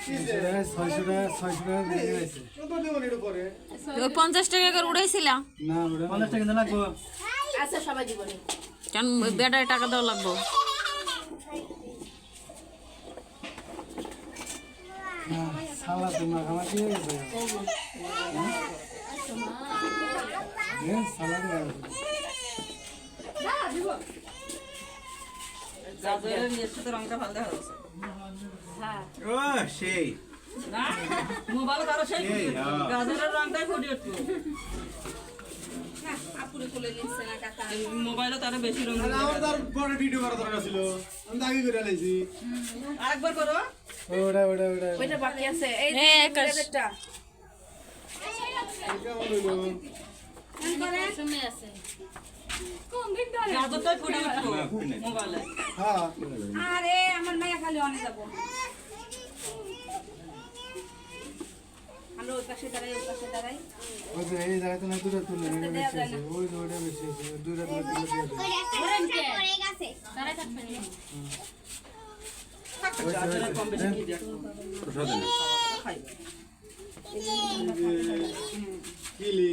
ওই 50 টাকা করে উড়াইছিলাম না 50 টাকা দিন লাগবো। আচ্ছা সবাই জীবনে কেন বেটায় টাকা দেওয়া লাগবো সালা তোমার আমার কি হয়েছে সালা গাজরের ইয়ের সাথে রংটা ভালো দেখা যাচ্ছে ও সেই না মোবাইল কারো সেই গাজরের রংটাই ফুটে উঠবে আপুরে কোলে নিচ্ছে না কাকা মোবাইলে তার বেশি রং আমার তার বড় ভিডিও করা দরকার ছিল আমি তো আগে করে লাইছি আরেকবার করো ওটা ওইটা বাকি আছে এই যে এটা কেমন হইলো সময় আছে গাজরটাই ফুটে উঠবে মোবাইলে হ্যাঁ আরে আমার মাইয়া খালি অনে যাব আমরা ওই পাশে দাঁড়াই ওই যে এই জায়গাতে না দুটো তুলে এটা বেশি আছে ওই যে ওটা বেশি আছে দুটো তুলে গাজরের কম বেশি কি দেখ কিলি